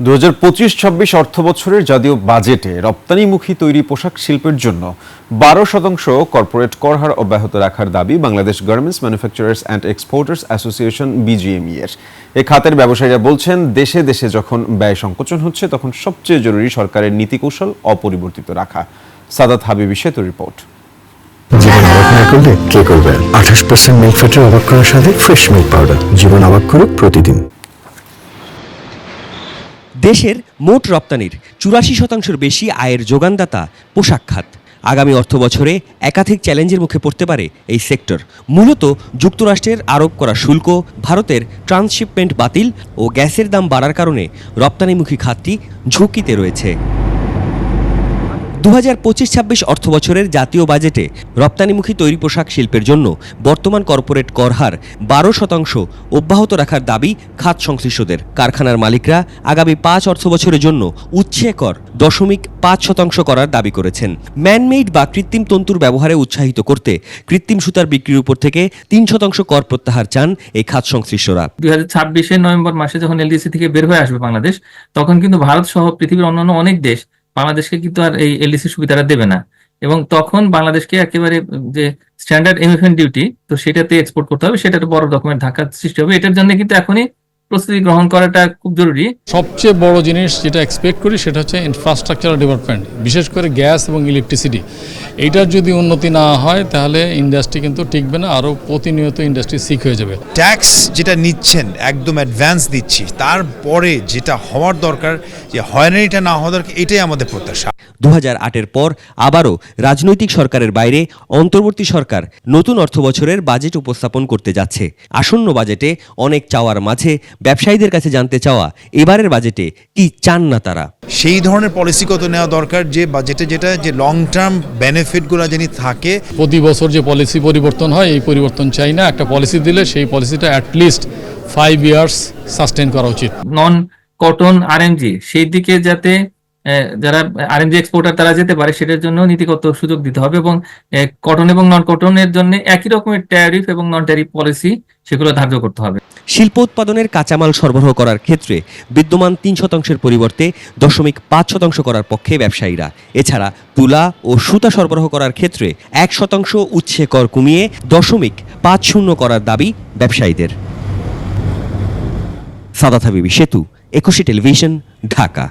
2025-26 অর্থবছরের জাতীয় বাজেটে রপ্তানিমুখী তৈরি পোশাক শিল্পের জন্য 12% কর্পোরেট কর হার অব্যাহত রাখার দাবি Bangladesh garments manufacturers and exporters association BGME এর। এ খাতের ব্যবসায়ীরা বলছেন, দেশে দেশে যখন ব্যয় সংকোচন হচ্ছে তখন সবচেয়ে জরুরি সরকারের নীতিকৌশল অপরিবর্তিত রাখা। সাদাত হাবিবি সেতু রিপোর্ট। জীবন অবাক না করলে কে করবে? 28% মিল্ক ফ্যাটের অবাক করার সাথে ফ্রেশ মিল্ক পাউডার। জীবন অবাক করুক প্রতিদিন। দেশের মোট রপ্তানির 84% বেশি আয়ের যোগানদাতা পোশাক খাত। আগামী অর্থবছরে একাধিক চ্যালেঞ্জের মুখে পড়তে পারে এই সেক্টর। মূলত যুক্তরাষ্ট্রের আরোপ করা শুল্ক, ভারতের ট্রান্সশিপমেন্ট বাতিল ও গ্যাসের দাম বাড়ার কারণে রপ্তানিমুখী খাতটি ঝুঁকিতে রয়েছে। 2025-26 অর্থবছরের জাতীয় বাজেটে রপ্তানিমুখী তৈরি পোশাক শিল্পের জন্য বর্তমান কর্পোরেট কর হার 12% অব্যাহত রাখার দাবি খাত সংশ্লিষ্টদের। কারখানার মালিকরা আগামী 5 অর্থবছরের জন্য উৎসে কর 0.5% করার দাবি করেছেন। ম্যানমেইড বা কৃত্রিম তন্তুর ব্যবহারে উৎসাহিত করতে কৃত্রিম সুতার বিক্রির উপর থেকে 3% কর প্রত্যাহার চান এই খাত সংশ্লিষ্টরা। 2026-এর নভেম্বর মাসে যখন এলডিসি থেকে বের হয়ে আসবে বাংলাদেশ, তখন কিন্তু ভারত সহ পৃথিবীর অন্যান্য অনেক দেশ বাংলাদেশকে কিন্তু আর এই এলডিসি সুবিধাটা দেবে না, এবং তখন বাংলাদেশকে একেবারে যে স্ট্যান্ডার্ড এমএফএন ডিউটি তো সেটাতে এক্সপোর্ট করতে হবে, সেটা একটা বড় রকমের ধাক্কা সৃষ্টি হবে। এটার জন্য কিন্তু এখনই প্রস্তুতি গ্রহণ করাটা খুব জরুরি। সবচেয়ে বড় জিনিস যেটা এক্সপেক্ট করি সেটা হচ্ছে ইনফ্রাস্ট্রাকচারাল ডেভেলপমেন্ট, বিশেষ করে গ্যাস এবং ইলেকট্রিসিটি। এইটার যদি উন্নতি না হয় তাহলে ইন্ডাস্ট্রি কিন্তু টিকবে না, আরও প্রতিনিয়ত ইন্ডাস্ট্রি সিক হয়ে যাবে। ট্যাক্স যেটা নিচ্ছেন একদম অ্যাডভান্স দিচ্ছি, তারপরে যেটা হওয়ার দরকার, যে হয়রানিটা না হওয়া দরকার, এটাই আমাদের প্রত্যাশা। 2008-এর পর আবারও রাজনৈতিক সরকারের বাইরে অন্তর্বর্তী সরকার নতুন অর্থবছরের বাজেট উপস্থাপন করতে যাচ্ছে। আসন্ন বাজেটে অনেক চাওয়ার মাঝে ব্যবসায়ীদের কাছে জানতে চাওয়া, এবারের বাজেটে কি চান না তারা। সেই ধরনের পলিসি কত নেওয়া দরকার যে বাজেটে যেটা যে লং টার্ম বেনিফিটগুলো যেন থাকে। প্রতি বছর যে পলিসি পরিবর্তন হয়, এই পরিবর্তন চাই না। একটা পলিসি দিলে সেই পলিসিটা অ্যাটলিস্ট 5 ইয়ার্স সাস্টেন করা উচিত। নন কটন আরএমজি সেই দিকে যাতে যারা আরএমজি এক্সপোর্টার তারা যেতে পারে, সেটার জন্য নীতিগত সুযোগ দিতে হবে, এবং কটন এবং নন কটনের জন্য একই রকমের ট্যারিফ এবং নন ট্যারিফ পলিসি সেগুলো ধার্য করতে হবে। শিল্প উৎপাদনের কাঁচামাল সরবরাহ করার ক্ষেত্রে বিদ্যমান 3% পরিবর্তে 0.5% করার পক্ষে ব্যবসায়ীরা। এছাড়া তুলা ও সুতা সরবরাহ করার ক্ষেত্রে 1% উৎসে কর কমিয়ে 0.50 করার দাবি ব্যবসায়ীদের। সাদাত হাবিবি সেতু, 21 টেলিভিশন, ঢাকা।